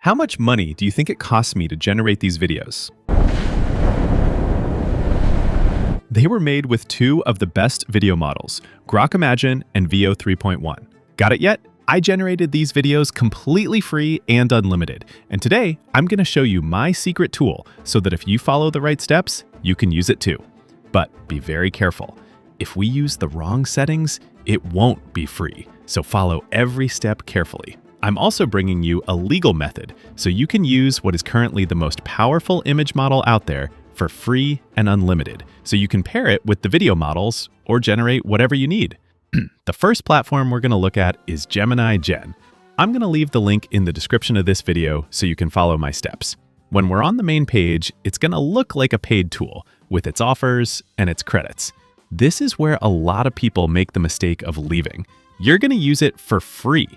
How much money do you think it costs me to generate these videos? They were made with two of the best video models, Grok Imagine and VEO 3.1. Got it yet? I generated these videos completely free and unlimited, and today I'm going to show you my secret tool so that if you follow the right steps, you can use it too. But be very careful. If we use the wrong settings, it won't be free, so follow every step carefully. I'm also bringing you a legal method so you can use what is currently the most powerful image model out there for free and unlimited, so you can pair it with the video models or generate whatever you need. The first platform we're going to look at is Gemini Gen. I'm going to leave the link in the description of this video so you can follow my steps. When we're on the main page, it's going to look like a paid tool with its offers and its credits. This is where a lot of people make the mistake of leaving. You're going to use it for free.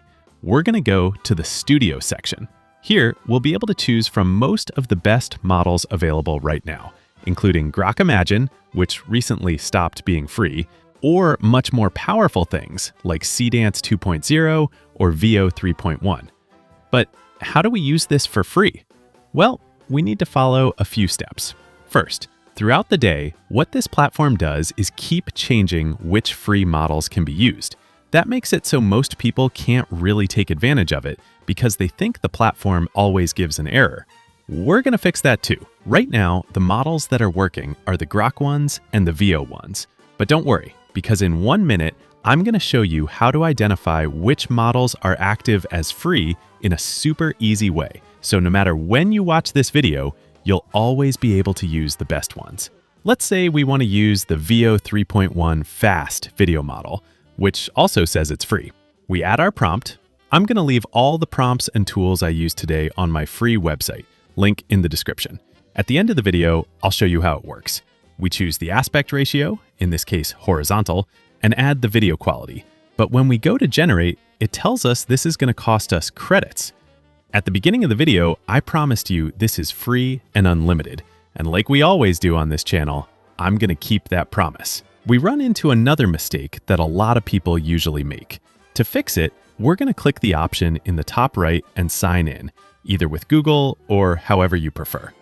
We're going to go to the Studio section. Here, we'll be able to choose from most of the best models available right now, including Grok Imagine, which recently stopped being free, or much more powerful things like Cdance 2.0 or VEO 3.1. But how do we use this for free? Well, we need to follow a few steps. First, throughout the day, what this platform does is keep changing which free models can be used. That makes it so most people can't really take advantage of it because they think the platform always gives an error. We're going to fix that too. Right now, the models that are working are the Grok ones and the VEO ones. But don't worry, because in 1 minute, I'm going to show you how to identify which models are active as free in a super easy way. So no matter when you watch this video, you'll always be able to use the best ones. Let's say we want to use the VEO 3.1 fast video model, which also says it's free. We add our prompt. I'm going to leave all the prompts and tools I used today on my free website, link in the description. At the end of the video, I'll show you how it works. We choose the aspect ratio, in this case horizontal, and add the video quality. But when we go to generate, it tells us this is going to cost us credits. At the beginning of the video, I promised you this is free and unlimited. And like we always do on this channel, I'm going to keep that promise. We run into another mistake that a lot of people usually make. To fix it, we're going to click the option in the top right and sign in, either with Google or however you prefer.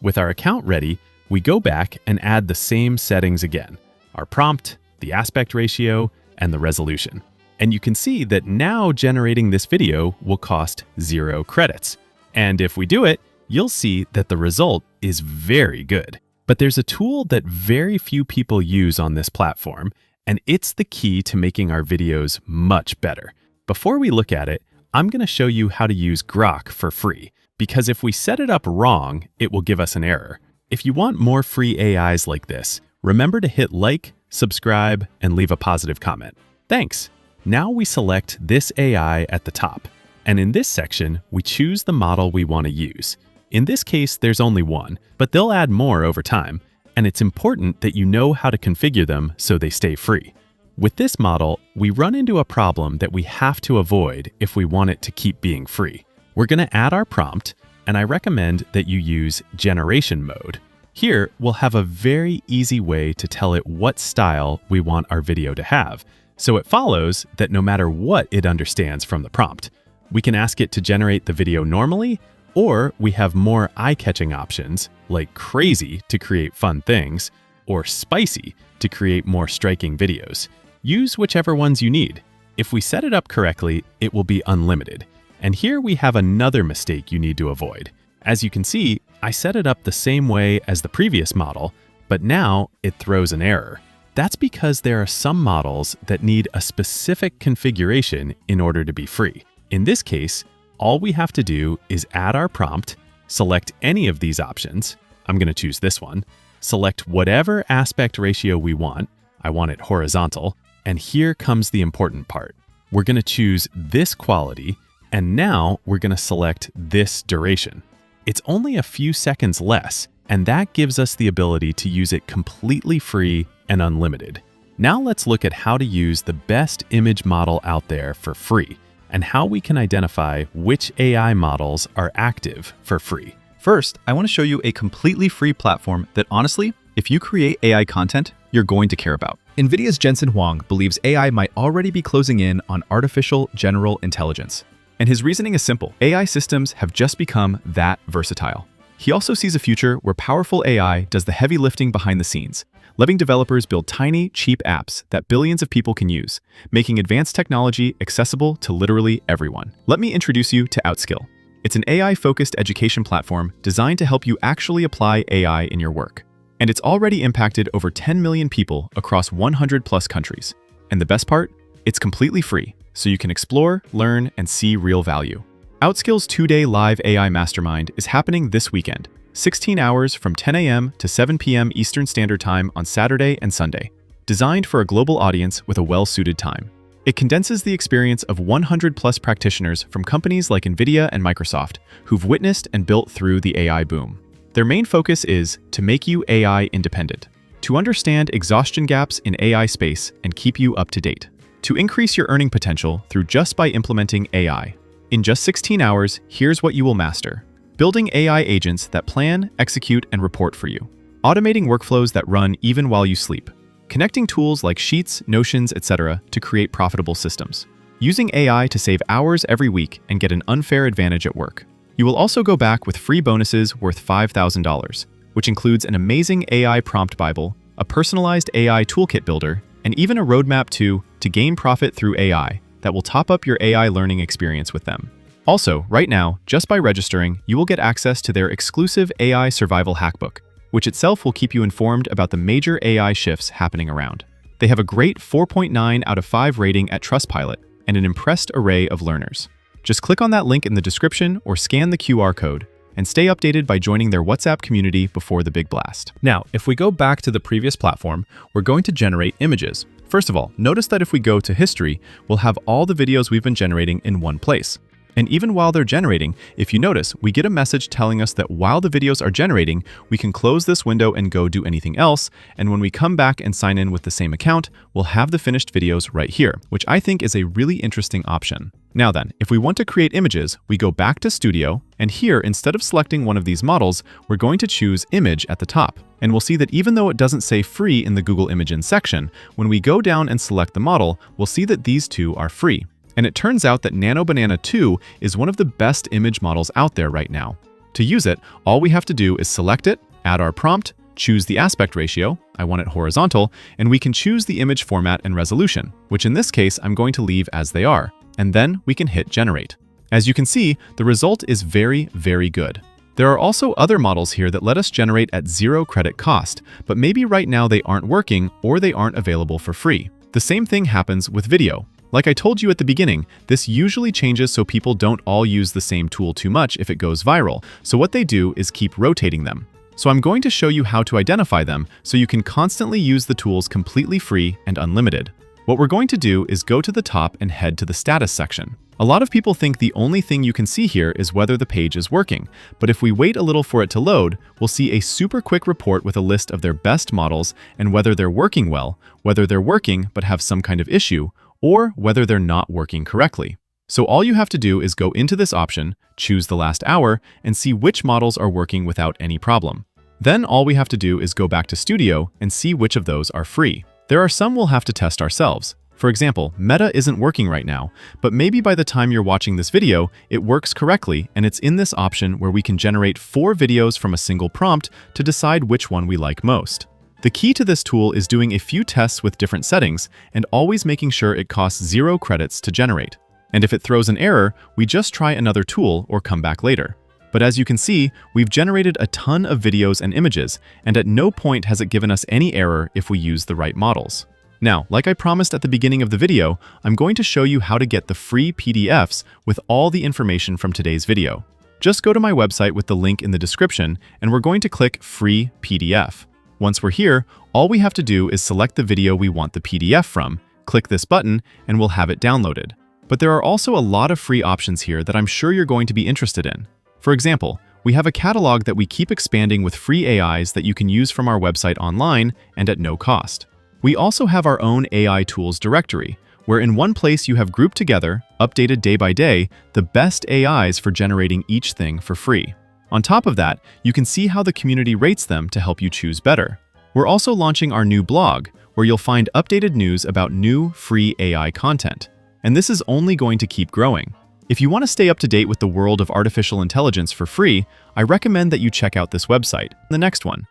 With our account ready, we go back and add the same settings again, our prompt, the aspect ratio, and the resolution. And you can see that now generating this video will cost 0 credits. And if we do it, you'll see that the result is very good. But there's a tool that very few people use on this platform, and it's the key to making our videos much better. Before we look at it, I'm going to show you how to use Grok for free, because if we set it up wrong, it will give us an error. If you want more free AIs like this, remember to hit like, subscribe, and leave a positive comment. Thanks! Now we select this AI at the top, and in this section, we choose the model we want to use. In this case, there's only one, but they'll add more over time, and it's important that you know how to configure them so they stay free. With this model, we run into a problem that we have to avoid if we want it to keep being free. We're going to add our prompt, and I recommend that you use generation mode. Here, we'll have a very easy way to tell it what style we want our video to have, so it follows that no matter what it understands from the prompt. We can ask it to generate the video normally, or we have more eye-catching options, like crazy to create fun things, or spicy to create more striking videos. Use whichever ones you need. If we set it up correctly, it will be unlimited. And here we have another mistake you need to avoid. As you can see, I set it up the same way as the previous model, but now it throws an error. That's because there are some models that need a specific configuration in order to be free. In this case, all we have to do is add our prompt, select any of these options. I'm going to choose this one. Select whatever aspect ratio we want. I want it horizontal. And here comes the important part. We're going to choose this quality, and now we're going to select this duration. It's only a few seconds less, and that gives us the ability to use it completely free and unlimited. Now let's look at how to use the best image model out there for free, and how we can identify which AI models are active for free. First, I want to show you a completely free platform that honestly, if you create AI content, you're going to care about. NVIDIA's Jensen Huang believes AI might already be closing in on artificial general intelligence. And his reasoning is simple. AI systems have just become that versatile. He also sees a future where powerful AI does the heavy lifting behind the scenes, letting developers build tiny, cheap apps that billions of people can use, making advanced technology accessible to literally everyone. Let me introduce you to Outskill. It's an AI-focused education platform designed to help you actually apply AI in your work. And it's already impacted over 10 million people across 100+ countries. And the best part? It's completely free, so you can explore, learn, and see real value. Outskill's 2-day live AI Mastermind is happening this weekend, 16 hours from 10 a.m. to 7 p.m. Eastern Standard Time on Saturday and Sunday, designed for a global audience with a well-suited time. It condenses the experience of 100+ practitioners from companies like NVIDIA and Microsoft who've witnessed and built through the AI boom. Their main focus is to make you AI independent, to understand exhaustion gaps in AI space and keep you up to date, to increase your earning potential through just by implementing AI. In just 16 hours, here's what you will master. Building AI agents that plan, execute, and report for you. Automating workflows that run even while you sleep. Connecting tools like Sheets, Notions, etc. to create profitable systems. Using AI to save hours every week and get an unfair advantage at work. You will also go back with free bonuses worth $5,000, which includes an amazing AI prompt Bible, a personalized AI toolkit builder, and even a roadmap to gain profit through AI that will top up your AI learning experience with them. Also, right now, just by registering, you will get access to their exclusive AI Survival Hackbook, which itself will keep you informed about the major AI shifts happening around. They have a great 4.9 out of 5 rating at Trustpilot and an impressed array of learners. Just click on that link in the description or scan the QR code and stay updated by joining their WhatsApp community before the big blast. Now, if we go back to the previous platform, we're going to generate images. First of all, notice that if we go to history, we'll have all the videos we've been generating in one place. And even while they're generating, if you notice, we get a message telling us that while the videos are generating, we can close this window and go do anything else, and when we come back and sign in with the same account, we'll have the finished videos right here, which I think is a really interesting option. Now then, if we want to create images, we go back to Studio, and here, instead of selecting one of these models, we're going to choose Image at the top. And we'll see that even though it doesn't say free in the Google Images section, when we go down and select the model, we'll see that these two are free. And it turns out that Nano Banana 2 is one of the best image models out there right now. To use it, all we have to do is select it, add our prompt, choose the aspect ratio, I want it horizontal, and we can choose the image format and resolution, which in this case I'm going to leave as they are, and then we can hit generate. As you can see, the result is very, very good. There are also other models here that let us generate at 0 credit cost, but maybe right now they aren't working or they aren't available for free. The same thing happens with video. Like I told you at the beginning, this usually changes so people don't all use the same tool too much if it goes viral, so what they do is keep rotating them. So I'm going to show you how to identify them so you can constantly use the tools completely free and unlimited. What we're going to do is go to the top and head to the status section. A lot of people think the only thing you can see here is whether the page is working, but if we wait a little for it to load, we'll see a super quick report with a list of their best models and whether they're working well, whether they're working but have some kind of issue, or whether they're not working correctly. So all you have to do is go into this option, choose the last hour, and see which models are working without any problem. Then all we have to do is go back to Studio and see which of those are free. There are some we'll have to test ourselves. For example, Meta isn't working right now, but maybe by the time you're watching this video, it works correctly and it's in this option where we can generate 4 videos from a single prompt to decide which one we like most. The key to this tool is doing a few tests with different settings and always making sure it costs 0 credits to generate. And if it throws an error, we just try another tool or come back later. But as you can see, we've generated a ton of videos and images, and at no point has it given us any error if we use the right models. Now, like I promised at the beginning of the video, I'm going to show you how to get the free PDFs with all the information from today's video. Just go to my website with the link in the description, and we're going to click Free PDF. Once we're here, all we have to do is select the video we want the PDF from, click this button, and we'll have it downloaded. But there are also a lot of free options here that I'm sure you're going to be interested in. For example, we have a catalog that we keep expanding with free AIs that you can use from our website online and at no cost. We also have our own AI tools directory, where in one place you have grouped together, updated day by day, the best AIs for generating each thing for free. On top of that, you can see how the community rates them to help you choose better. We're also launching our new blog, where you'll find updated news about new free AI content. And this is only going to keep growing. If you want to stay up to date with the world of artificial intelligence for free, I recommend that you check out this website, the next one.